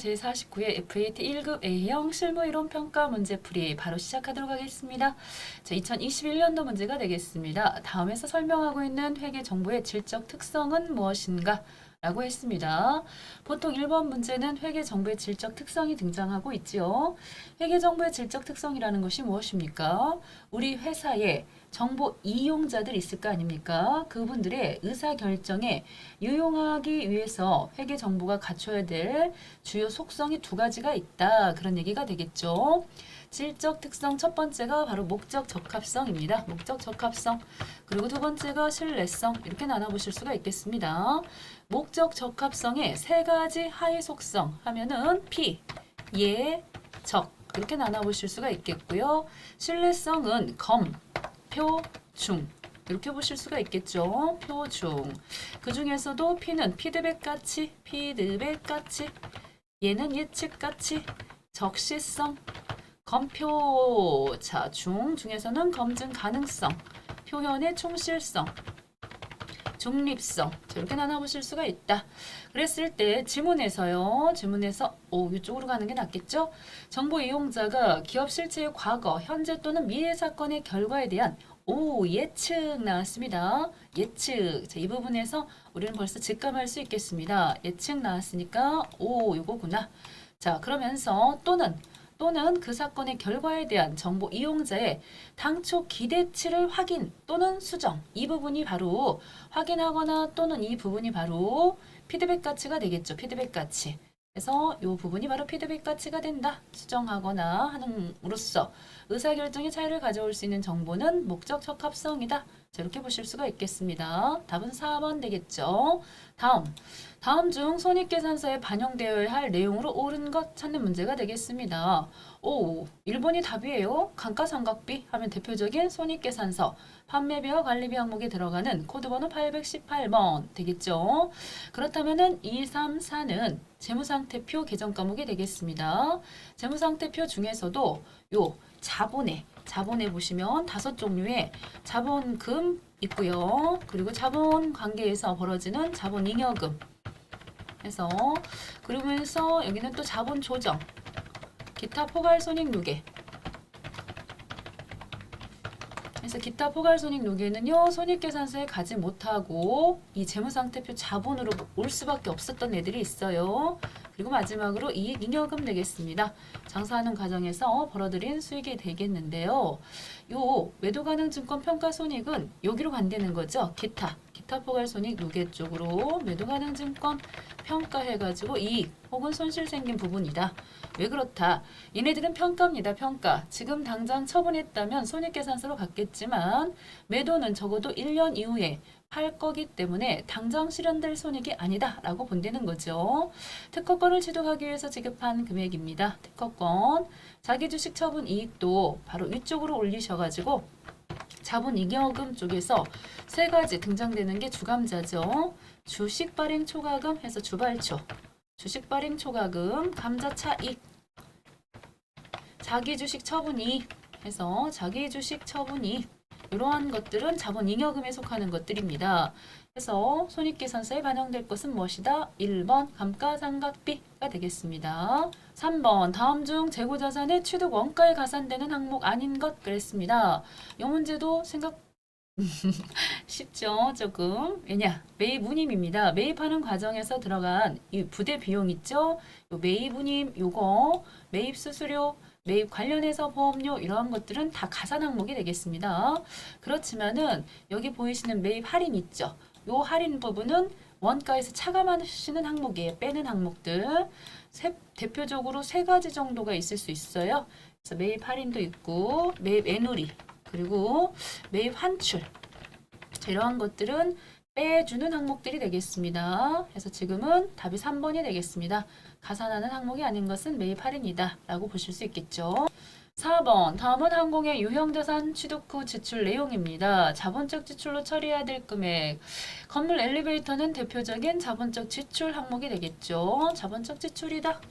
제49회 FAT 1급 A형 실무이론 평가 문제풀이 바로 시작하도록 하겠습니다. 자, 2021년도 문제가 되겠습니다. 다음에서 설명하고 있는 회계정보의 질적 특성은 무엇인가? 라고 했습니다. 보통 1번 문제는 회계정보의 질적 특성이 등장하고 있지요. 회계정보의 질적 특성이라는 것이 무엇입니까? 우리 회사에 정보 이용자들 있을 거 아닙니까? 그분들의 의사결정에 유용하기 위해서 회계정보가 갖춰야 될 주요 속성이 두 가지가 있다. 그런 얘기가 되겠죠. 질적 특성 첫 번째가 바로 목적 적합성입니다. 목적 적합성. 그리고 두 번째가 신뢰성. 이렇게 나눠보실 수가 있겠습니다. 목적 적합성의 세 가지 하위 속성 하면은 피, 예, 적. 이렇게 나눠보실 수가 있겠고요. 신뢰성은 검, 표, 중. 이렇게 보실 수가 있겠죠. 표, 중. 그 중에서도 P는 피드백 가치, 얘는 예측 가치, 적시성, 검표. 자, 중에서는 검증 가능성, 표현의 충실성, 중립성. 자, 이렇게 나눠보실 수가 있다. 그랬을 때 지문에서 이쪽으로 가는 게 낫겠죠? 정보 이용자가 기업 실체의 과거, 현재 또는 미래 사건의 결과에 대한 예측 나왔습니다. 예측. 자, 이 부분에서 우리는 벌써 직감할 수 있겠습니다. 예측 나왔으니까 요거구나. 자, 그러면서 또는 그 사건의 결과에 대한 정보 이용자의 당초 기대치를 확인 또는 수정. 이 부분이 바로 확인하거나 또는 이 부분이 바로 피드백 가치가 되겠죠. 피드백 가치. 그래서 이 부분이 바로 피드백 가치가 된다. 수정하거나 함으로써 의사결정의 차이를 가져올 수 있는 정보는 목적 적합성이다. 자, 이렇게 보실 수가 있겠습니다. 답은 4번 되겠죠. 다음 중 손익계산서에 반영되어야 할 내용으로 옳은 것 찾는 문제가 되겠습니다. 1번이 답이에요. 감가상각비 하면 대표적인 손익계산서 판매비와 관리비 항목에 들어가는 코드번호 818번 되겠죠. 그렇다면은 2, 3, 4는 재무상태표 개정 과목이 되겠습니다. 재무상태표 중에서도 요 자본에 보시면 5종류의 자본금 있고요. 그리고 자본 관계에서 벌어지는 자본잉여금 해서 그러면서 여기는 또 자본 조정, 기타 포괄손익 누계. 그래서 기타 포괄손익 누계는요, 손익계산서에 가지 못하고 이 재무상태표 자본으로 올 수밖에 없었던 애들이 있어요. 그리고 마지막으로 이익잉여금 되겠습니다. 장사하는 과정에서 벌어들인 수익이 되겠는데요. 요 매도가능증권 평가손익은 여기로 간다는 거죠. 기타 포괄손익 누계 쪽으로 매도가능증권 평가해가지고 이익 혹은 손실 생긴 부분이다. 왜 그렇다? 얘네들은 평가입니다. 평가. 지금 당장 처분했다면 손익계산서로 갔겠지만 매도는 적어도 1년 이후에 팔 거기 때문에 당장 실현될 손익이 아니다 라고 본다는 거죠. 특허권을 취득하기 위해서 지급한 금액입니다. 특허권. 자기주식 처분 이익도 바로 위쪽으로 올리셔가지고 자본잉여금 쪽에서 세 가지 등장되는 게 주감자죠. 주식발행 초과금 해서 주발초, 주식발행 초과금, 감자차익, 자기주식 처분이익 해서 자기주식 처분이익. 이러한 것들은 자본잉여금에 속하는 것들입니다. 그래서 손익계산서에 반영될 것은 무엇이다? 1번 감가상각비가 되겠습니다. 3번 다음 중 재고자산의 취득 원가에 가산되는 항목 아닌 것 그랬습니다. 이 문제도 쉽죠, 조금. 왜냐? 매입 운임입니다. 매입하는 과정에서 들어간 이 부대 비용 있죠? 요 매입 운임, 요거 매입 수수료, 매입 관련해서 보험료 이러한 것들은 다 가산 항목이 되겠습니다. 그렇지만은 여기 보이시는 매입 할인 있죠? 요 할인 부분은 원가에서 차감하시는 항목이에요. 빼는 항목들. 대표적으로 세 가지 정도가 있을 수 있어요. 그래서 매입 할인도 있고 매입 애누리 그리고 매입 환출. 자, 이러한 것들은 빼주는 항목들이 되겠습니다. 그래서 지금은 답이 3번이 되겠습니다. 가산하는 항목이 아닌 것은 매입 할인이다 라고 보실 수 있겠죠. 4번 다음은 항공의 유형자산 취득 후 지출 내용입니다. 자본적 지출로 처리해야 될 금액. 건물 엘리베이터는 대표적인 자본적 지출 항목이 되겠죠. 자본적 지출이다.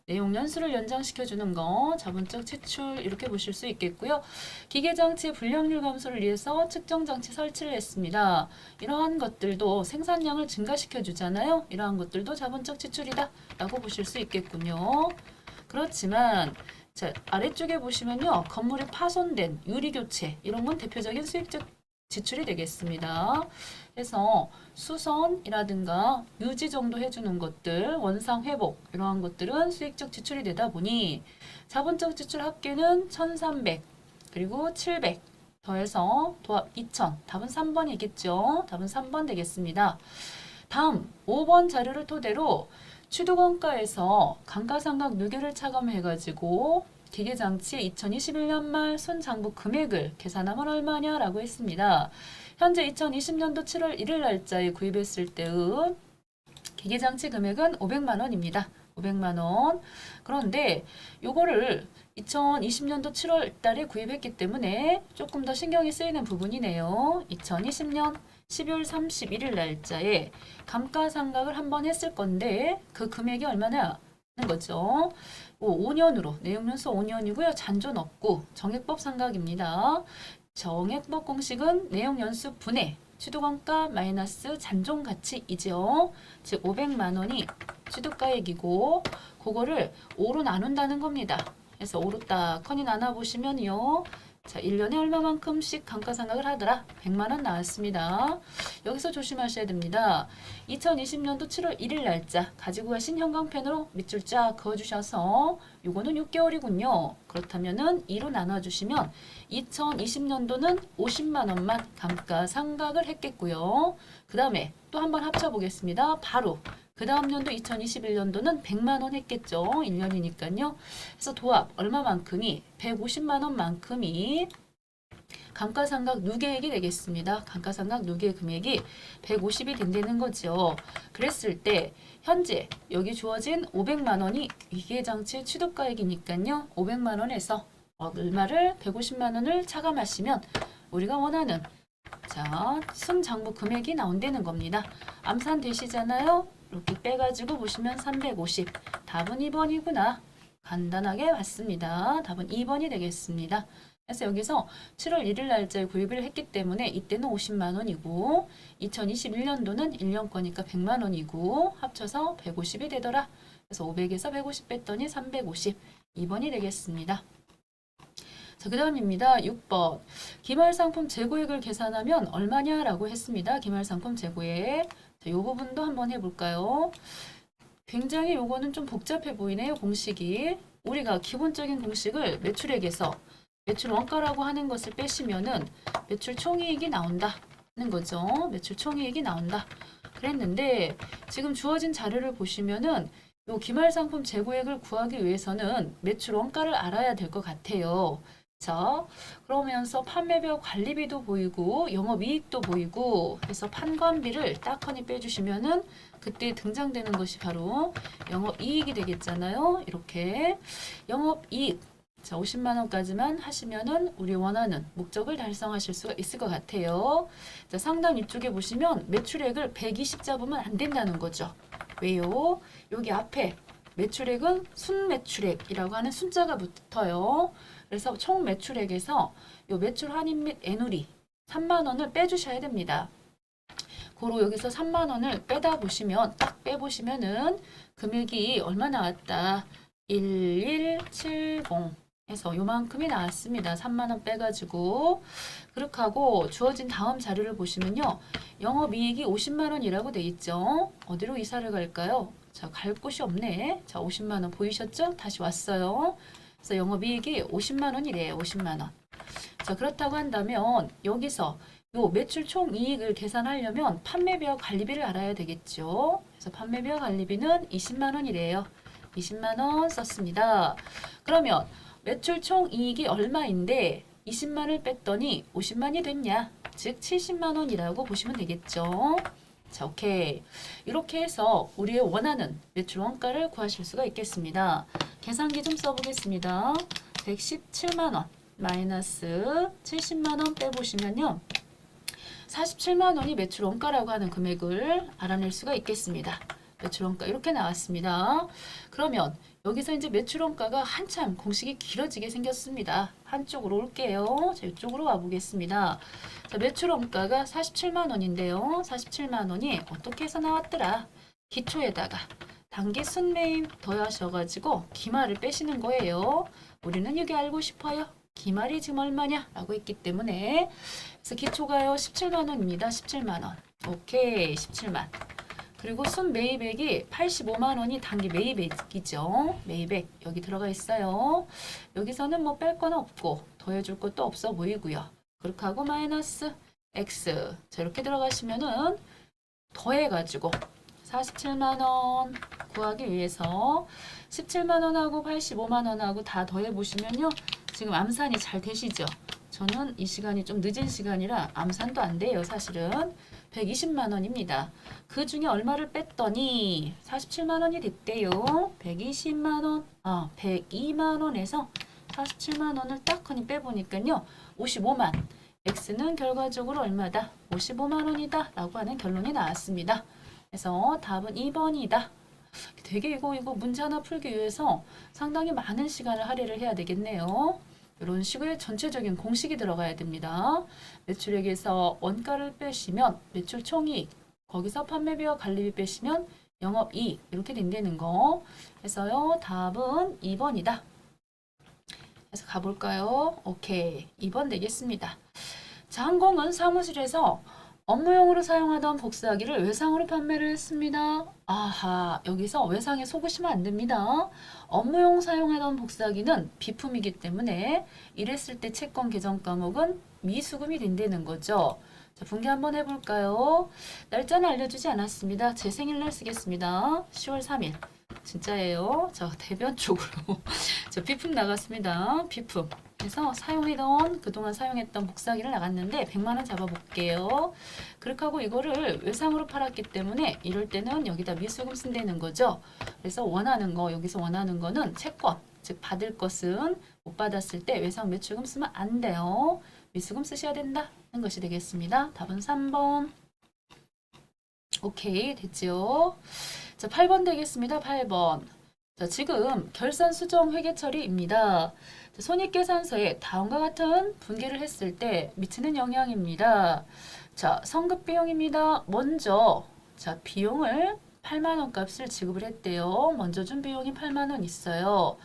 내용 연수를 연장시켜 주는 거, 자본적 지출 이렇게 보실 수 있겠고요. 기계장치의 불량률 감소를 위해서 측정장치 설치를 했습니다. 이러한 것들도 생산량을 증가시켜 주잖아요. 이러한 것들도 자본적 지출이다 라고 보실 수 있겠군요. 그렇지만 자, 아래쪽에 보시면요. 건물이 파손된 유리 교체 이런 건 대표적인 수익적 지출이 되겠습니다. 그래서 수선이라든가 유지 정도 해주는 것들, 원상 회복 이러한 것들은 수익적 지출이 되다 보니 자본적 지출 합계는 1300 그리고 700 더해서 도합 2000 답은 3번이겠죠. 답은 3번 되겠습니다. 다음 5번 자료를 토대로 취득원가에서 감가상각 누계를 차감해가지고 기계장치 2021년 말 손장부 금액을 계산하면 얼마냐라고 했습니다. 현재 2020년도 7월 1일 날짜에 구입했을 때의 기계장치 금액은 500만 원입니다. 500만 원. 그런데 요거를 2020년도 7월 달에 구입했기 때문에 조금 더 신경이 쓰이는 부분이네요. 2020년 12월 31일 날짜에 감가상각을 한번 했을 건데 그 금액이 얼마나 하는 거죠. 5년으로 내용연수 5년이고요. 잔존 없고 정액법 상각입니다. 정액법 공식은 내용연수 분의 취득원가 마이너스 잔존가치이죠. 즉 500만 원이 취득가액이고 그거를 5로 나눈다는 겁니다. 그래서 5로 딱 커니 나눠보시면요. 자, 1년에 얼마만큼씩 감가상각을 하더라? 100만 원 나왔습니다. 여기서 조심하셔야 됩니다. 2020년도 7월 1일 날짜 가지고 가신 형광펜으로 밑줄 쫙 그어주셔서 요거는 6개월이군요. 그렇다면은 2로 나눠주시면 2020년도는 50만 원만 감가상각을 했겠고요. 그 다음에 또 한번 합쳐보겠습니다. 바로 그 다음 연도 2021년도는 100만 원 했겠죠. 1년이니까요. 그래서 도합 얼마만큼이 150만 원만큼이 감가상각 누계액이 되겠습니다. 감가상각 누계 금액이 150이 된다는 거죠. 그랬을 때 현재 여기 주어진 500만 원이 기계장치 취득가액이니까요. 500만 원에서 얼마를 150만 원을 차감하시면 우리가 원하는 자, 순장부 금액이 나온다는 겁니다. 암산 되시잖아요. 이렇게 빼가지고 보시면 350. 답은 2번이구나. 간단하게 봤습니다. 답은 2번이 되겠습니다. 그래서 여기서 7월 1일 날짜에 구입을 했기 때문에 이때는 50만 원이고 2021년도는 1년 거니까 100만 원이고 합쳐서 150이 되더라. 그래서 500에서 150 뺐더니 350. 2번이 되겠습니다. 자, 그 다음입니다. 6번. 기말상품 재고액을 계산하면 얼마냐라고 했습니다. 기말상품 재고액. 자, 이 부분도 한번 해볼까요? 굉장히 요거는 좀 복잡해 보이네요. 공식이. 우리가 기본적인 공식을 매출액에서 매출 원가라고 하는 것을 빼시면은 매출 총이익이 나온다는 거죠. 매출 총이익이 나온다. 그랬는데 지금 주어진 자료를 보시면은 요 기말상품 재고액을 구하기 위해서는 매출 원가를 알아야 될 것 같아요. 자, 그러면서 판매별 관리비도 보이고 영업이익도 보이고 해서 판관비를 딱하니 빼주시면은 그때 등장되는 것이 바로 영업이익이 되겠잖아요. 이렇게 영업이익 자 50만 원까지만 하시면은 우리 원하는 목적을 달성하실 수가 있을 것 같아요. 자, 상단 이쪽에 보시면 매출액을 120 잡으면 안 된다는 거죠. 왜요? 여기 앞에 매출액은 순매출액이라고 하는 순자가 붙어요. 그래서 총 매출액에서 요 매출 할인 및 애누리 3만 원을 빼주셔야 됩니다. 고로 여기서 3만 원을 빼다 보시면 딱 빼보시면은 금액이 얼마 나왔다. 1170 해서 요만큼이 나왔습니다. 3만 원 빼가지고 그렇게 하고 주어진 다음 자료를 보시면요. 영업이익이 50만 원이라고 돼 있죠. 어디로 이사를 갈까요? 자, 갈 곳이 없네. 자, 50만 원 보이셨죠? 다시 왔어요. 그래서 영업이익이 50만 원이래요. 50만 원. 자, 그렇다고 한다면 여기서 요 매출 총 이익을 계산하려면 판매비와 관리비를 알아야 되겠죠. 그래서 판매비와 관리비는 20만 원이래요. 20만 원 썼습니다. 그러면 매출 총 이익이 얼마인데 20만을 뺐더니 50만이 됐냐? 즉 70만 원이라고 보시면 되겠죠. 자, 오케이. 이렇게 해서 우리의 원하는 매출 원가를 구하실 수가 있겠습니다. 계산기 좀 써보겠습니다. 117만 원 마이너스 70만 원 빼보시면요. 47만 원이 매출 원가라고 하는 금액을 알아낼 수가 있겠습니다. 매출원가 이렇게 나왔습니다. 그러면 여기서 이제 매출원가가 한참 공식이 길어지게 생겼습니다. 한쪽으로 올게요. 자, 이쪽으로 와보겠습니다. 자, 매출원가가 47만 원인데요. 47만 원이 어떻게 해서 나왔더라? 기초에다가 단기 순매입 더하셔가지고 기말을 빼시는 거예요. 우리는 이게 알고 싶어요. 기말이 지금 얼마냐? 라고 했기 때문에 그래서 기초가요 17만 원입니다. 17만 원. 오케이, 17만. 그리고 순매입액이 85만 원이 단기 매입액이죠. 매입액 여기 들어가 있어요. 여기서는 뭐 뺄 건 없고 더해줄 것도 없어 보이고요. 그렇게 하고 마이너스 X. 자, 이렇게 들어가시면은 더해가지고 47만 원 구하기 위해서 17만 원하고 85만 원하고 다 더해보시면요. 지금 암산이 잘 되시죠? 저는 이 시간이 좀 늦은 시간이라 암산도 안 돼요. 사실은 120만 원입니다. 그 중에 얼마를 뺐더니 47만 원이 됐대요. 120만 원, 102만 원에서 47만 원을 딱 하니 빼보니까요. 55만. X는 결과적으로 얼마다? 55만 원이다 라고 하는 결론이 나왔습니다. 그래서 답은 2번이다. 되게 이거 문제 하나 풀기 위해서 상당히 많은 시간을 할애를 해야 되겠네요. 이런 식의 전체적인 공식이 들어가야 됩니다. 매출액에서 원가를 빼시면 매출 총이익, 거기서 판매비와 관리비 빼시면 영업이익 이렇게 된다는 거. 그래서요 답은 2번이다. 그래서 가볼까요? 오케이, 2번 되겠습니다. 자, 항공은 사무실에서 업무용으로 사용하던 복사기를 외상으로 판매를 했습니다. 아하, 여기서 외상에 속으시면 안 됩니다. 업무용 사용하던 복사기는 비품이기 때문에 이랬을 때 채권 계정 과목은 미수금이 된다는 거죠. 자, 분개 한번 해볼까요? 날짜는 알려주지 않았습니다. 제 생일날 쓰겠습니다. 10월 3일. 진짜예요. 자, 대변 쪽으로. 자, 비품 나갔습니다. 비품. 그래서 그동안 사용했던 복사기를 나갔는데 100만 원 잡아볼게요. 그렇게 하고 이거를 외상으로 팔았기 때문에 이럴 때는 여기다 미수금 쓴다는 거죠. 그래서 여기서 원하는 거는 채권, 즉 받을 것은 못 받았을 때 외상 매출금 쓰면 안 돼요. 미수금 쓰셔야 된다는 것이 되겠습니다. 답은 3번. 오케이, 됐죠? 자, 8번 되겠습니다. 8번. 자, 지금 결산 수정 회계 처리입니다. 손익계산서에 다음과 같은 분기를 했을 때 미치는 영향입니다. 자, 성급 비용입니다. 먼저 자, 비용을 8만 원 값을 지급을 했대요. 먼저 준 비용이 8만 원 있어요.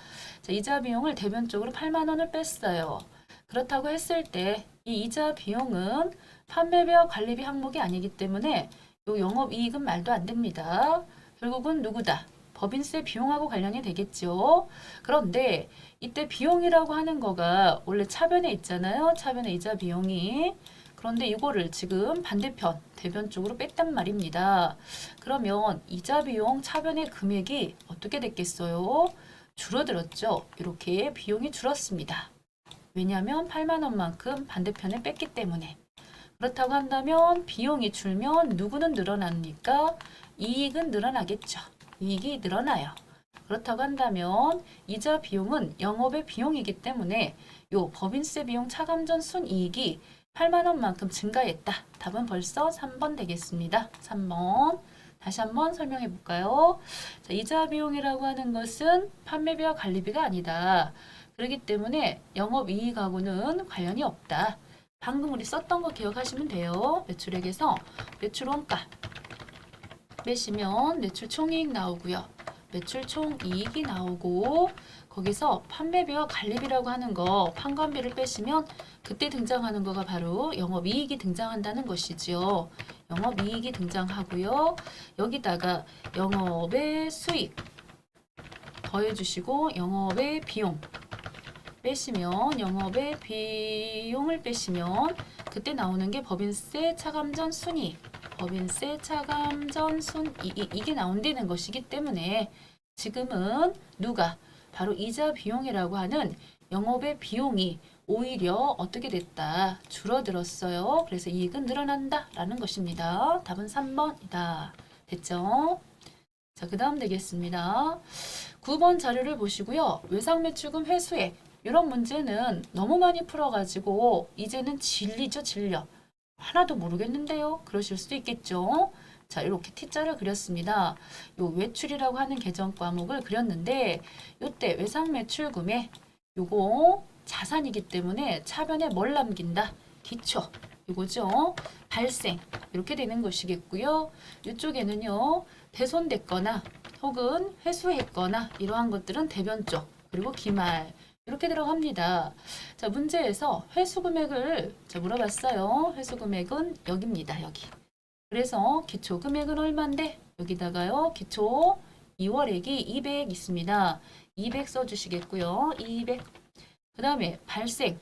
자, 이자 비용을 대변적으로 8만 원을 뺐어요. 그렇다고 했을 때 이 이자 비용은 판매비와 관리비 항목이 아니기 때문에 요 영업이익은 말도 안 됩니다. 결국은 누구다? 법인세 비용하고 관련이 되겠죠. 그런데 이때 비용이라고 하는 거가 원래 차변에 있잖아요. 차변에 이자 비용이. 그런데 이거를 지금 반대편 대변 쪽으로 뺐단 말입니다. 그러면 이자 비용 차변의 금액이 어떻게 됐겠어요? 줄어들었죠. 이렇게 비용이 줄었습니다. 왜냐하면 8만 원만큼 반대편에 뺐기 때문에. 그렇다고 한다면 비용이 줄면 누구는 늘어납니까? 이익은 늘어나겠죠. 이익이 늘어나요. 그렇다고 한다면 이자 비용은 영업의 비용이기 때문에 요 법인세 비용 차감전 순이익이 8만 원만큼 증가했다. 답은 벌써 3번 되겠습니다. 3번. 다시 한번 설명해 볼까요? 자, 이자 비용이라고 하는 것은 판매비와 관리비가 아니다. 그렇기 때문에 영업이익하고는 관련이 없다. 방금 우리 썼던 거 기억하시면 돼요. 매출액에서 매출원가 빼시면 매출 총이익 나오고요. 매출 총이익이 나오고 거기서 판매비와 관리비라고 하는 거 판관비를 빼시면 그때 등장하는 거가 바로 영업이익이 등장한다는 것이지요. 영업이익이 등장하고요. 여기다가 영업의 수익 더해주시고 영업의 비용 빼시면 영업의 비용을 빼시면 그때 나오는 게 법인세 차감전 순이익, 법인세 차감전 순이익 이게 나온다는 것이기 때문에 지금은 누가 바로 이자 비용이라고 하는 영업의 비용이 오히려 어떻게 됐다? 줄어들었어요. 그래서 이익은 늘어난다 라는 것입니다. 답은 3번이다. 됐죠? 자, 그 다음 되겠습니다. 9번 자료를 보시고요. 외상매출금 회수액 이런 문제는 너무 많이 풀어가지고 이제는 진리죠, 진려. 하나도 모르겠는데요. 그러실 수도 있겠죠. 자, 이렇게 T자를 그렸습니다. 요 외출이라고 하는 계정 과목을 그렸는데 요때 외상 매출 금액 요거 자산이기 때문에 차변에 뭘 남긴다? 기초. 이거죠. 발생. 이렇게 되는 것이겠고요. 이쪽에는요. 훼손됐거나 혹은 회수했거나 이러한 것들은 대변 쪽 그리고 기말 이렇게 들어갑니다. 자, 문제에서 회수 금액을 자, 물어봤어요. 회수 금액은 여기입니다. 여기. 그래서 기초 금액은 얼마인데 여기다가요. 기초 2월액이 200 있습니다. 200 써주시겠고요. 200. 그 다음에 발생.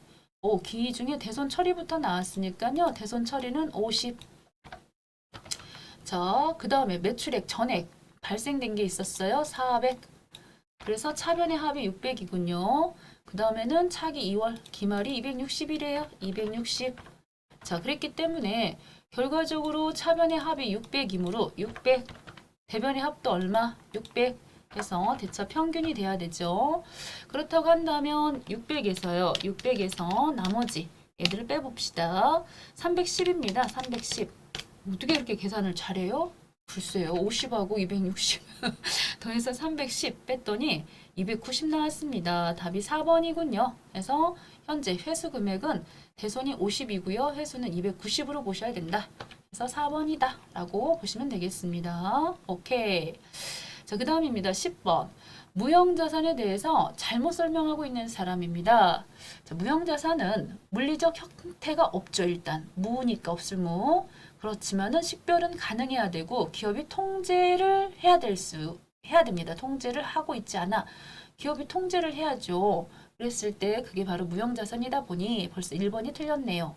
기희 중에 대손 처리부터 나왔으니까요. 대손 처리는 50. 자, 그 다음에 매출액 전액 발생된 게 있었어요. 400. 그래서 차변의 합이 600이군요. 그 다음에는 차기 2월 기말이 260이래요. 260. 자, 그랬기 때문에 결과적으로 차변의 합이 600이므로 600. 대변의 합도 얼마? 600. 해서 대차 평균이 돼야 되죠. 그렇다고 한다면 600에서요. 600에서 나머지 얘들을 빼봅시다. 310입니다. 310. 어떻게 이렇게 계산을 잘해요? 글쎄요. 50하고 260 더해서 310 뺐더니 290 나왔습니다. 답이 4번이군요. 그래서 현재 회수 금액은 대손이 50이고요. 회수는 290으로 보셔야 된다. 그래서 4번이다 라고 보시면 되겠습니다. 오케이. 자, 그 다음입니다. 10번. 무형자산에 대해서 잘못 설명하고 있는 사람입니다. 자, 무형자산은 물리적 형태가 없죠. 일단 무니까 없을 무. 그렇지만은 식별은 가능해야 되고 기업이 통제를 해야 됩니다. 통제를 하고 있지 않아. 기업이 통제를 해야죠. 그랬을 때 그게 바로 무형자산이다 보니 벌써 1번이 틀렸네요.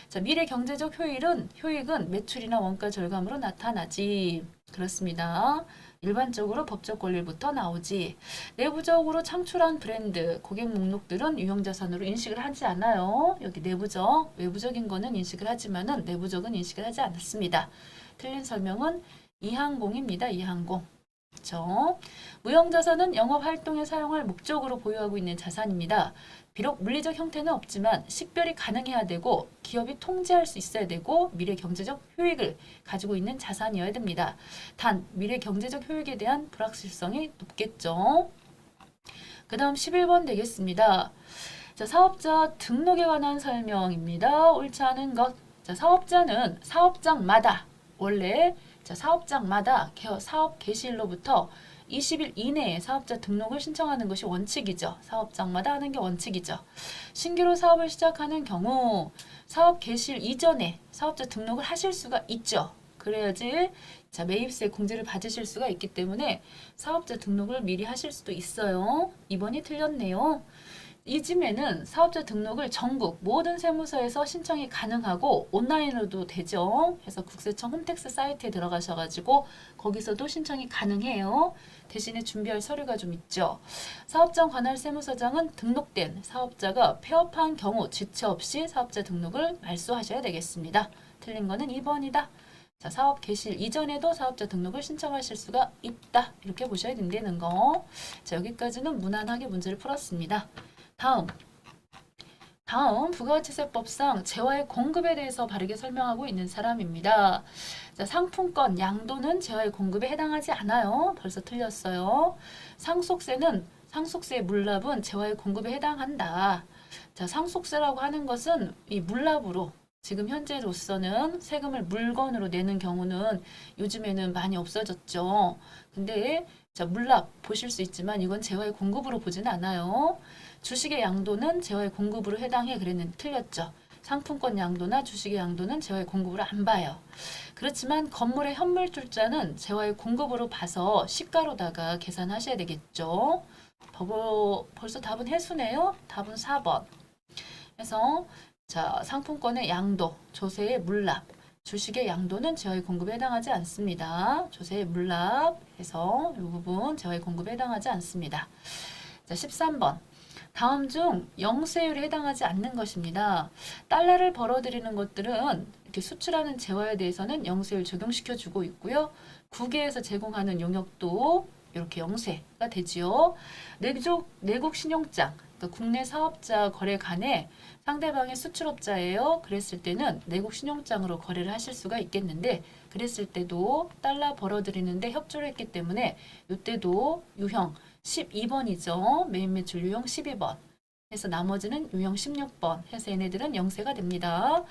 자, 미래 경제적 효익은 매출이나 원가 절감으로 나타나지. 그렇습니다. 일반적으로 법적 권리부터 나오지. 내부적으로 창출한 브랜드, 고객 목록들은 유형자산으로 인식을 하지 않아요. 여기 내부적, 외부적인 거는 인식을 하지만은 내부적은 인식을 하지 않았습니다. 틀린 설명은 이항공입니다. 이항공. 그렇죠? 무형자산은 영업활동에 사용할 목적으로 보유하고 있는 자산입니다. 비록 물리적 형태는 없지만 식별이 가능해야 되고 기업이 통제할 수 있어야 되고 미래 경제적 효익을 가지고 있는 자산이어야 됩니다. 단 미래 경제적 효익에 대한 불확실성이 높겠죠. 그 다음 11번 되겠습니다. 자, 사업자 등록에 관한 설명입니다. 옳지 않은 것. 자, 사업자는 사업장마다 원래 사업장마다 사업 개시일로부터 20일 이내에 사업자 등록을 신청하는 것이 원칙이죠. 사업장마다 하는 게 원칙이죠. 신규로 사업을 시작하는 경우 사업 개시일 이전에 사업자 등록을 하실 수가 있죠. 그래야지 매입세 공제를 받으실 수가 있기 때문에 사업자 등록을 미리 하실 수도 있어요. 2번이 틀렸네요. 이쯤에는 사업자 등록을 전국 모든 세무서에서 신청이 가능하고 온라인으로도 되죠. 그래서 국세청 홈택스 사이트에 들어가셔가지고 거기서도 신청이 가능해요. 대신에 준비할 서류가 좀 있죠. 사업장 관할 세무서장은 등록된 사업자가 폐업한 경우 지체 없이 사업자 등록을 말소하셔야 되겠습니다. 틀린 거는 2번이다. 자, 사업 개시일 이전에도 사업자 등록을 신청하실 수가 있다. 이렇게 보셔야 된다는 거. 자, 여기까지는 무난하게 문제를 풀었습니다. 다음 부가가치세법상 재화의 공급에 대해서 바르게 설명하고 있는 사람입니다. 자, 상품권 양도는 재화의 공급에 해당하지 않아요. 벌써 틀렸어요. 상속세의 물납은 재화의 공급에 해당한다. 자, 상속세라고 하는 것은 이 물납으로 지금 현재로서는 세금을 물건으로 내는 경우는 요즘에는 많이 없어졌죠. 근데 자, 물납 보실 수 있지만 이건 재화의 공급으로 보진 않아요. 주식의 양도는 재화의 공급으로 해당해 그랬는데 틀렸죠. 상품권 양도나 주식의 양도는 재화의 공급으로 안 봐요. 그렇지만 건물의 현물출자는 재화의 공급으로 봐서 시가로다가 계산하셔야 되겠죠. 벌써 답은 해수네요. 답은 4번. 그래서 자, 상품권의 양도, 조세의 물납, 주식의 양도는 재화의 공급에 해당하지 않습니다. 조세의 물납 해서 이 부분 재화의 공급에 해당하지 않습니다. 자, 13번. 다음 중 영세율에 해당하지 않는 것입니다. 달러를 벌어들이는 것들은 이렇게 수출하는 재화에 대해서는 영세율 적용시켜 주고 있고요. 국외에서 제공하는 용역도 이렇게 영세가 되지요. 내국 신용장, 그러니까 국내 사업자 거래 간에 상대방의 수출업자예요. 그랬을 때는 내국 신용장으로 거래를 하실 수가 있겠는데 그랬을 때도 달러 벌어들이는데 협조를 했기 때문에 이때도 유형 12번이죠. 메인 매출 유형 12번. 해서 나머지는 유형 16번 해서 얘네들은 영세가 됩니다.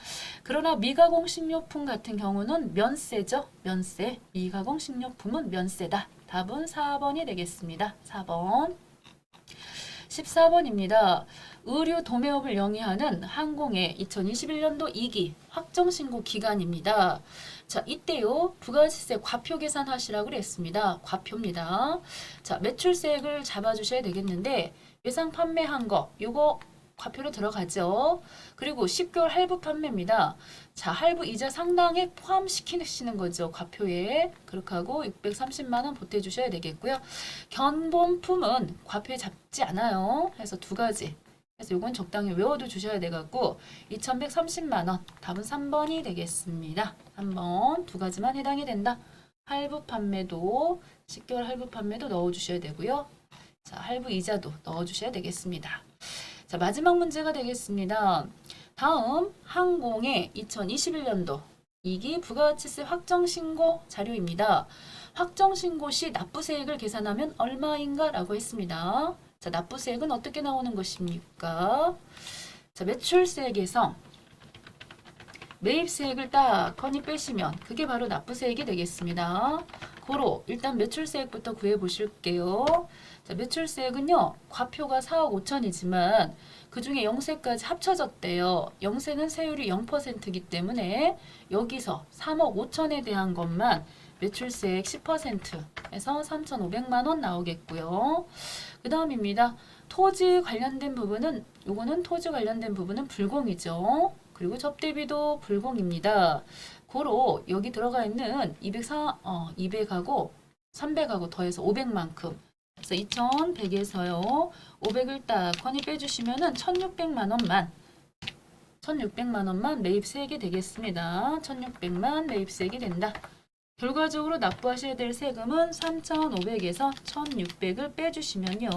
그러나 미가공 식료품 같은 경우는 면세죠. 면세. 미가공 식료품은 면세다. 답은 4번이 되겠습니다. 4번. 14번입니다. 의류 도매업을 영위하는 항공의 2021년도 2기 확정신고 기간입니다. 자, 이때요. 부가세세 과표 계산하시라고 그랬습니다. 과표입니다. 자, 매출세액을 잡아주셔야 되겠는데 예상 판매한 거 요거 과표로 들어가죠. 그리고 10개월 할부 판매입니다. 자, 할부 이자 상당액 포함시키시는 거죠. 과표에. 그렇게 하고 630만 원 보태주셔야 되겠고요. 견본품은 과표에 잡지 않아요. 해서 두 가지. 그래서 요건 적당히 외워도 주셔야 돼갖고 2130만 원. 답은 3번이 되겠습니다. 3번 두 가지만 해당이 된다. 할부 판매도 10개월 할부 판매도 넣어주셔야 되고요. 자, 할부 이자도 넣어주셔야 되겠습니다. 자, 마지막 문제가 되겠습니다. 다음 항공의 2021년도 2기 부가가치세 확정신고 자료입니다. 확정신고 시 납부세액을 계산하면 얼마인가 라고 했습니다. 자, 납부세액은 어떻게 나오는 것입니까? 자, 매출세액에서 매입세액을 딱 건이 빼시면 그게 바로 납부세액이 되겠습니다. 고로 일단 매출세액부터 구해 보실게요. 자, 매출세액은요. 과표가 4억 5천이지만 그 중에 영세까지 합쳐졌대요. 영세는 세율이 0%이기 때문에 여기서 3억 5천에 대한 것만 매출세액 10%에서 3,500만 원 나오겠고요. 그 다음입니다. 토지 관련된 부분은 요거는 토지 관련된 부분은 불공이죠. 그리고 접대비도 불공입니다. 고로 여기 들어가 있는 200하고 300하고 더해서 500만큼. 그래서 2100에서요. 500을 딱 건이 빼주시면은 1600만 원만 매입세액이 되겠습니다. 1600만 매입세액이 된다. 결과적으로 납부하셔야 될 세금은 3,500에서 1,600을 빼주시면요.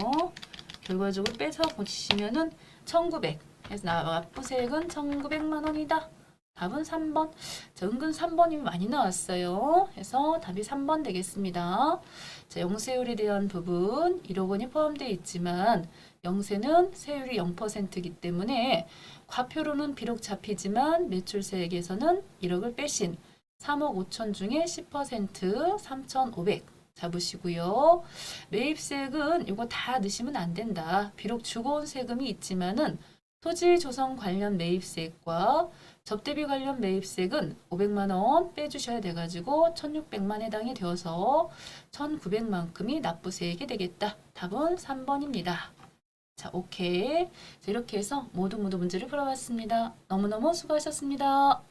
결과적으로 빼서 보시면은 1,900. 그래서 납부세액은 1,900만 원이다. 답은 3번. 자, 은근 3번이 많이 나왔어요. 그래서 답이 3번 되겠습니다. 자, 영세율에 대한 부분 1억 원이 포함되어 있지만 영세는 세율이 0%이기 때문에 과표로는 비록 잡히지만 매출세액에서는 1억을 빼신 3억 5천 중에 10% 3,500 잡으시고요. 매입세액은 이거 다 넣으시면 안 된다. 비록 주고 온 세금이 있지만은 토지 조성 관련 매입세액과 접대비 관련 매입세액은 500만 원 빼주셔야 돼가지고 1,600만 해당이 되어서 1,900만큼이 납부세액이 되겠다. 답은 3번입니다. 자, 오케이. 자, 이렇게 해서 모두 문제를 풀어봤습니다. 너무너무 수고하셨습니다.